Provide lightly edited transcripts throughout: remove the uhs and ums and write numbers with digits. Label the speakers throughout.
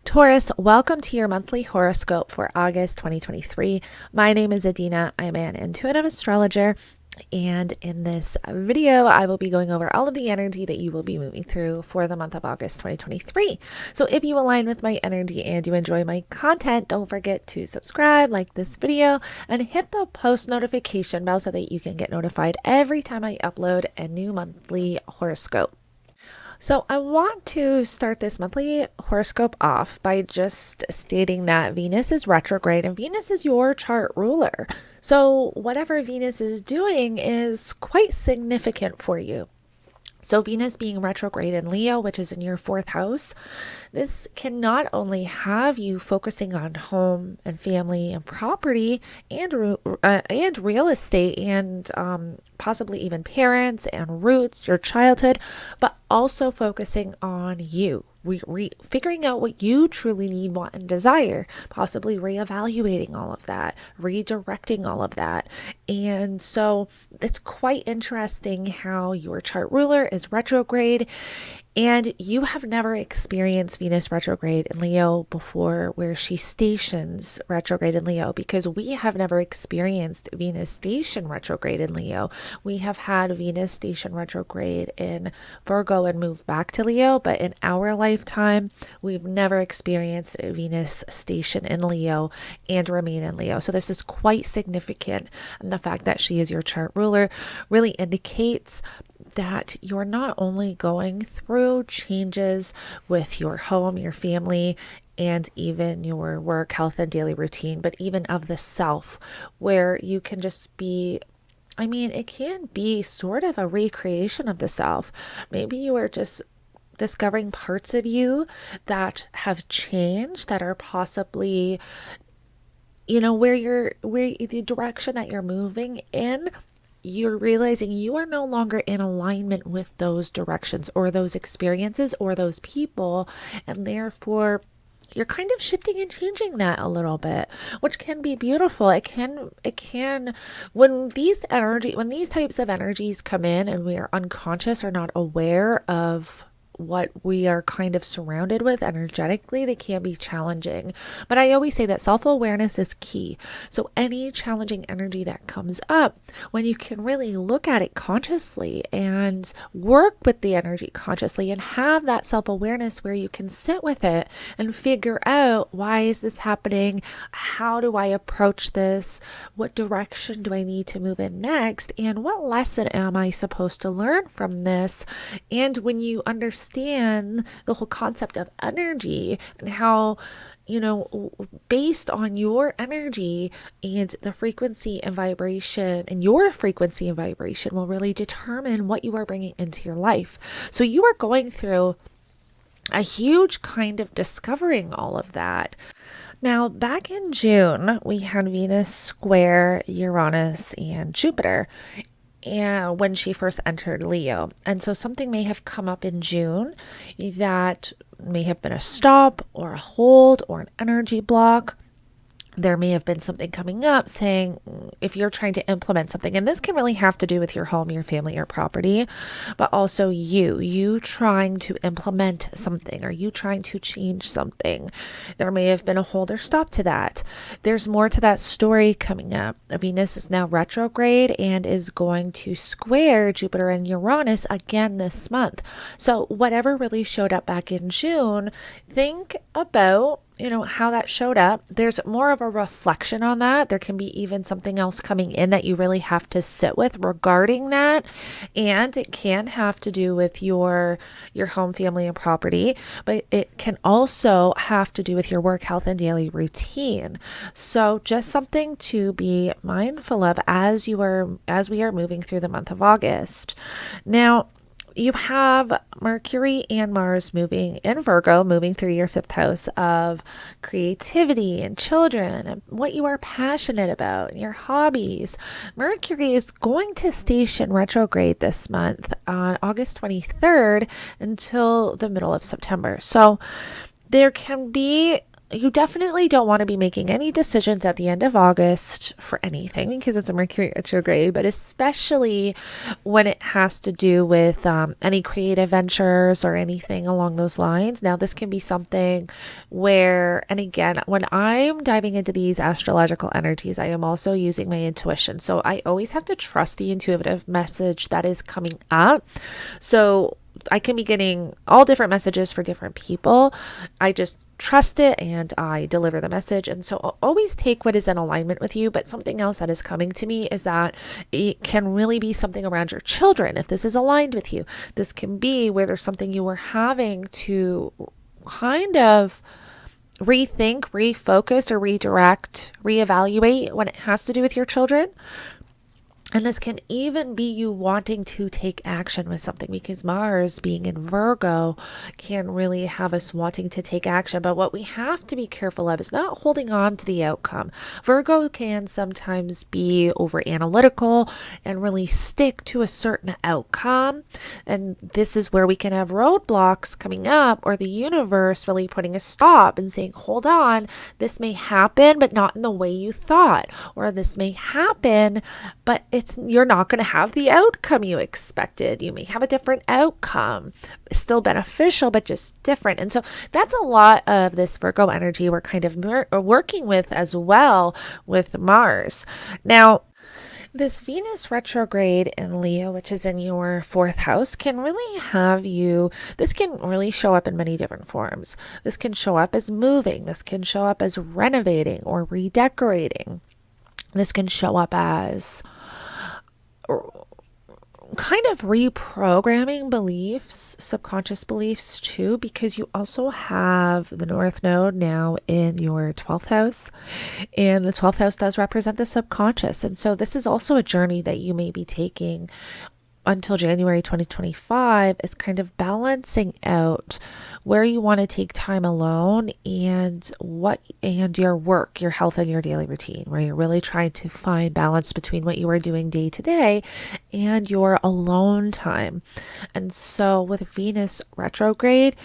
Speaker 1: Taurus, welcome to your monthly horoscope for August 2023. My name is Adina. I'm an intuitive astrologer, and in this video, I will be going over all of the energy that you will be moving through for the month of August 2023. So if you align with my energy and you enjoy my content, don't forget to subscribe, like this video, and hit the post notification bell so that you can get notified every time I upload a new monthly horoscope. So I want to start this monthly horoscope off by just stating that Venus is retrograde and Venus is your chart ruler. So whatever Venus is doing is quite significant for you. So Venus being retrograde in Leo, which is in your fourth house, this can not only have you focusing on home and family and property and real estate and possibly even parents and roots, your childhood, but also focusing on you. Figuring out what you truly need, want, and desire, possibly reevaluating all of that, redirecting all of that. And so it's quite interesting how your chart ruler is retrograde and you have never experienced Venus retrograde in Leo before, where she stations retrograde in Leo, because we have never experienced Venus station retrograde in Leo. We have had Venus station retrograde in Virgo and move back to Leo, but in our lifetime, we've never experienced Venus station in Leo and remain in Leo. So this is quite significant. And the fact that she is your chart ruler really indicates that you're not only going through changes with your home, your family, and even your work, health, and daily routine, but even of the self, where you can just be, it can be sort of a recreation of the self. Maybe you are just discovering parts of you that have changed, that are possibly, where the direction that you're moving in, you're realizing you are no longer in alignment with those directions or those experiences or those people, and therefore you're kind of shifting and changing that a little bit, which can be beautiful. It can when these types of energies come in and we are unconscious or not aware of what we are kind of surrounded with energetically, they can be challenging. But I always say that self-awareness is key. So any challenging energy that comes up, when you can really look at it consciously and work with the energy consciously and have that self-awareness where you can sit with it and figure out, why is this happening? How do I approach this? What direction do I need to move in next? And what lesson am I supposed to learn from this? And when you understand the whole concept of energy and how, based on your energy and the frequency and vibration, and your frequency and vibration will really determine what you are bringing into your life. So you are going through a huge kind of discovering all of that. Now, back in June, we had Venus square Uranus and Jupiter, and when she first entered Leo. And so something may have come up in June that may have been a stop or a hold or an energy block. There may have been something coming up saying, if you're trying to implement something, and this can really have to do with your home, your family, your property, but also you trying to implement something, or you trying to change something. There may have been a hold or stop to that. There's more to that story coming up. Venus is now retrograde and is going to square Jupiter and Uranus again this month. So whatever really showed up back in June, think about how that showed up. There's more of a reflection on that. There can be even something else coming in that you really have to sit with regarding that. And it can have to do with your home, family, and property, but it can also have to do with your work, health, and daily routine. So just something to be mindful of as we are moving through the month of August. Now, you have Mercury and Mars moving in Virgo, moving through your fifth house of creativity and children and what you are passionate about and your hobbies. Mercury is going to station retrograde this month on August 23rd until the middle of September. So there can be you definitely don't want to be making any decisions at the end of August for anything because it's a Mercury retrograde, but especially when it has to do with any creative ventures or anything along those lines. Now, this can be something where, and again, when I'm diving into these astrological energies, I am also using my intuition. So I always have to trust the intuitive message that is coming up. So I can be getting all different messages for different people. I just trust it and I deliver the message. And so I'll always take what is in alignment with you. But something else that is coming to me is that it can really be something around your children. If this is aligned with you, this can be where there's something you were having to kind of rethink, refocus, or redirect, reevaluate when it has to do with your children. And this can even be you wanting to take action with something because Mars being in Virgo can really have us wanting to take action. But what we have to be careful of is not holding on to the outcome. Virgo can sometimes be over analytical and really stick to a certain outcome. And this is where we can have roadblocks coming up or the universe really putting a stop and saying, hold on, this may happen, but not in the way you thought. Or this may happen, but you're not going to have the outcome you expected. You may have a different outcome, still beneficial, but just different. And so that's a lot of this Virgo energy we're kind of working with as well with Mars. Now, this Venus retrograde in Leo, which is in your fourth house, can really have you, this can really show up in many different forms. This can show up as moving. This can show up as renovating or redecorating. This can show up as kind of reprogramming beliefs, subconscious beliefs too, because you also have the North Node now in your 12th house, and the 12th house does represent the subconscious. And so this is also a journey that you may be taking until January 2025 is kind of balancing out where you want to take time alone and your work, your health, and your daily routine, where you're really trying to find balance between what you are doing day to day and your alone time. And so with Venus retrograde,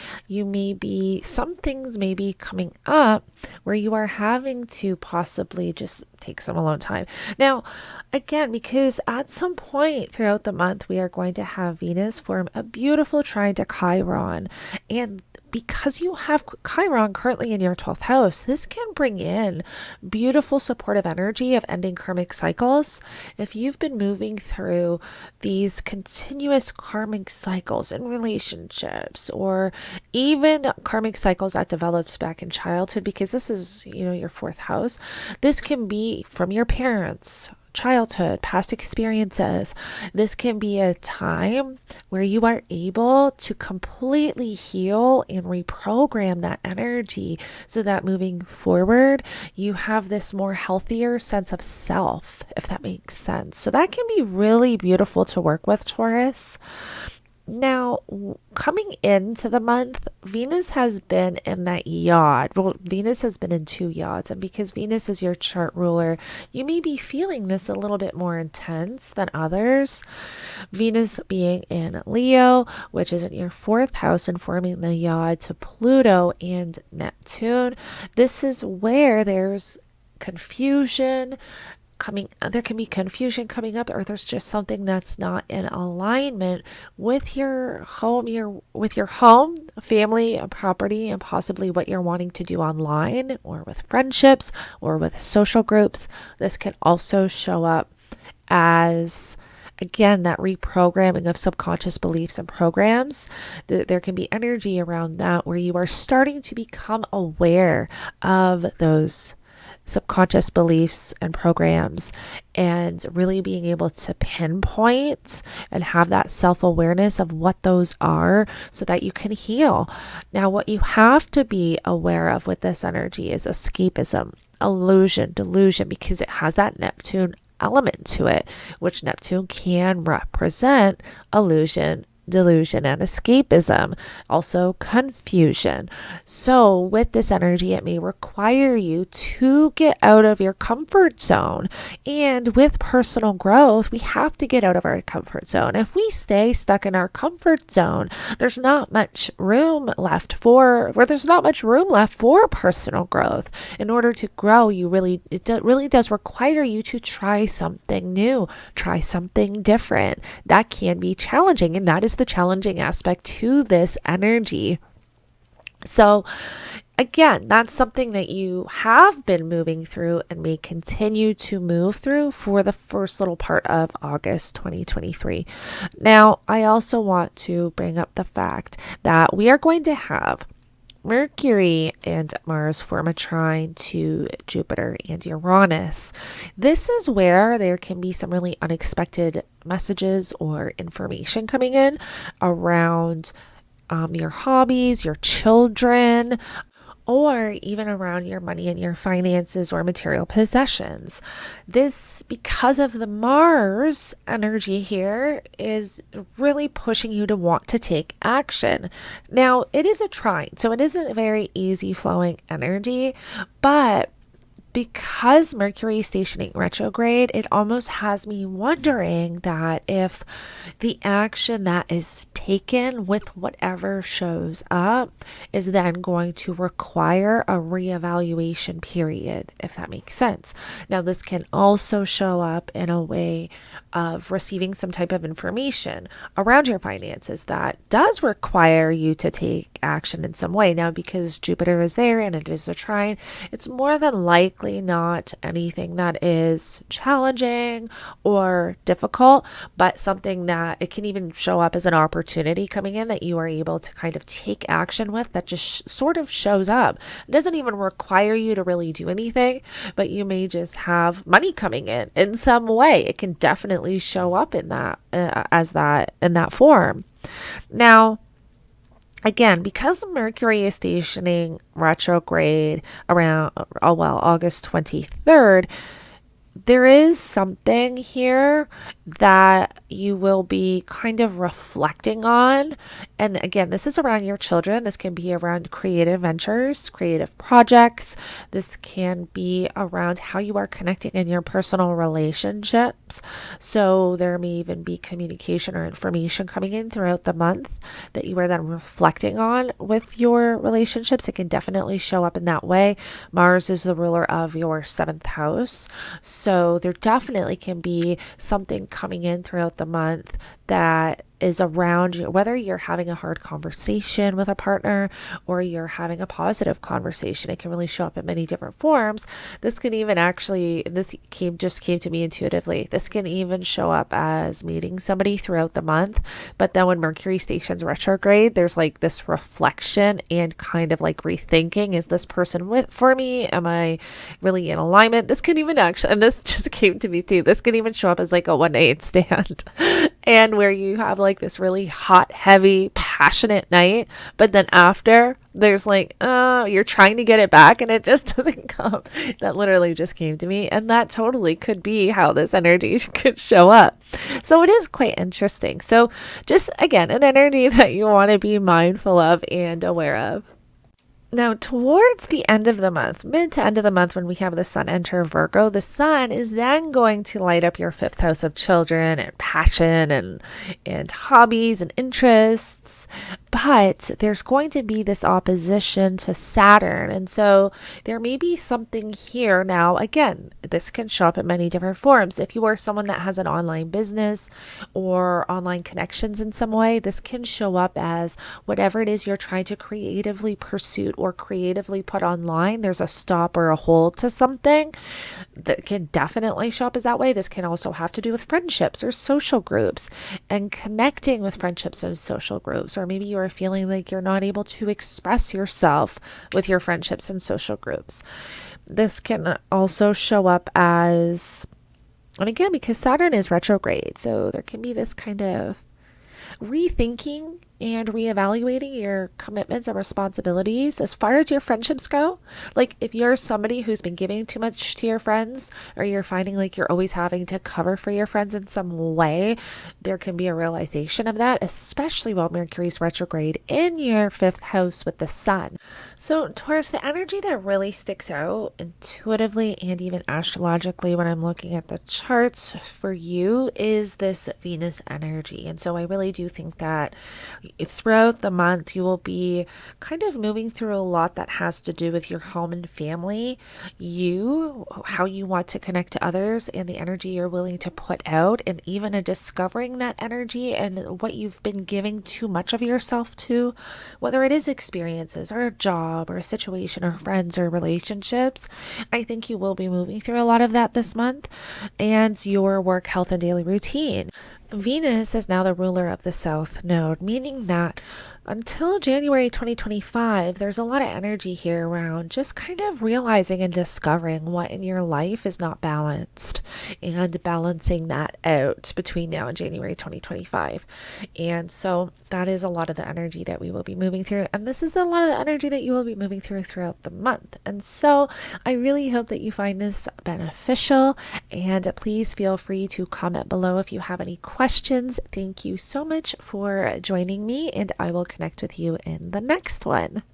Speaker 1: some things may be coming up where you are having to possibly just take some alone time. Now, again, because at some point throughout the month, we are going to have Venus form a beautiful trine to Chiron. And because you have Chiron currently in your 12th house, this can bring in beautiful supportive energy of ending karmic cycles. If you've been moving through these continuous karmic cycles in relationships, or even karmic cycles that developed back in childhood, because this is, your fourth house, this can be from your parents, childhood, past experiences. This can be a time where you are able to completely heal and reprogram that energy so that moving forward, you have this more healthier sense of self, if that makes sense. So that can be really beautiful to work with, Taurus. Now, coming into the month, Venus has been in that yod. Well, Venus has been in two yods. And because Venus is your chart ruler, you may be feeling this a little bit more intense than others. Venus being in Leo, which is in your fourth house and forming the yod to Pluto and Neptune. This is where there's confusion there can be confusion coming up, or there's just something that's not in alignment with your home, family, and property, and possibly what you're wanting to do online or with friendships or with social groups. This can also show up as, again, that reprogramming of subconscious beliefs and programs. There can be energy around that where you are starting to become aware of those subconscious beliefs and programs, and really being able to pinpoint and have that self-awareness of what those are so that you can heal. Now, what you have to be aware of with this energy is escapism, illusion, delusion, because it has that Neptune element to it, which Neptune can represent illusion delusion and escapism, also confusion. So, with this energy, it may require you to get out of your comfort zone. And with personal growth, we have to get out of our comfort zone. If we stay stuck in our comfort zone, there's not much room left for personal growth. In order to grow, really does require you to try something new, try something different. That can be challenging, and that is the challenging aspect to this energy. So, again, that's something that you have been moving through and may continue to move through for the first little part of August 2023. Now, I also want to bring up the fact that we are going to have Mercury and Mars form a trine to Jupiter and Uranus. This is where there can be some really unexpected messages or information coming in around your hobbies, your children, or even around your money and your finances or material possessions. This, because of the Mars energy here, is really pushing you to want to take action. Now, it is a trine, so it isn't a very easy flowing energy, but because Mercury is stationing retrograde, it almost has me wondering that if the action that is taken with whatever shows up is then going to require a reevaluation period, if that makes sense. Now, this can also show up in a way of receiving some type of information around your finances that does require you to take action in some way. Now, because Jupiter is there and it is a trine, it's more than likely not anything that is challenging or difficult, but something that it can even show up as an opportunity coming in that you are able to kind of take action with, that just sort of shows up. It doesn't even require you to really do anything, but you may just have money coming in some way. It can definitely show up in that in that form. Now, again, because Mercury is stationing retrograde around, August 23rd, there is something here that you will be kind of reflecting on. And again, this is around your children. This can be around creative ventures, creative projects. This can be around how you are connecting in your personal relationships. So there may even be communication or information coming in throughout the month that you are then reflecting on with your relationships. It can definitely show up in that way. Mars is the ruler of your seventh house. So there definitely can be something coming in throughout the month that is around you, whether you're having a hard conversation with a partner or you're having a positive conversation. It can really show up in many different forms. This can even just came to me intuitively. This can even show up as meeting somebody throughout the month, but then when Mercury stations retrograde, there's like this reflection and kind of like rethinking, is this person for me? Am I really in alignment? This can even and this just came to me too. This can even show up as like a one night stand and where you have like this really hot, heavy, passionate night, but then after there's like, you're trying to get it back and it just doesn't come. That literally just came to me, and that totally could be how this energy could show up. So it is quite interesting. So just again, an energy that you want to be mindful of and aware of. Now, towards the end of the month, mid to end of the month, when we have the sun enter Virgo, the sun is then going to light up your fifth house of children and passion and hobbies and interests. But there's going to be this opposition to Saturn. And so there may be something here. Now, again, this can show up in many different forms. If you are someone that has an online business or online connections in some way, this can show up as whatever it is you're trying to creatively pursue or creatively put online. There's a stop or a hold to something that can definitely show up as that way. This can also have to do with friendships or social groups and connecting with friendships and social groups. Or maybe you're feeling like you're not able to express yourself with your friendships and social groups. This can also show up as, and again, because Saturn is retrograde, so there can be this kind of rethinking and reevaluating your commitments and responsibilities as far as your friendships go. Like, if you're somebody who's been giving too much to your friends, or you're finding like you're always having to cover for your friends in some way, there can be a realization of that, especially while Mercury's retrograde in your fifth house with the sun. So, Taurus, the energy that really sticks out intuitively and even astrologically when I'm looking at the charts for you is this Venus energy. And so, I really do think that throughout the month, you will be kind of moving through a lot that has to do with your home and family, you, how you want to connect to others, and the energy you're willing to put out, and even a discovering that energy and what you've been giving too much of yourself to, whether it is experiences or a job or a situation or friends or relationships. I think you will be moving through a lot of that this month, and your work, health, and daily routine. Venus is now the ruler of the South Node, meaning that until January 2025, there's a lot of energy here around just kind of realizing and discovering what in your life is not balanced and balancing that out between now and January 2025. And so that is a lot of the energy that we will be moving through. And this is a lot of the energy that you will be moving through throughout the month. And so I really hope that you find this beneficial. And please feel free to comment below if you have any questions. Thank you so much for joining me, and I will connect with you in the next one.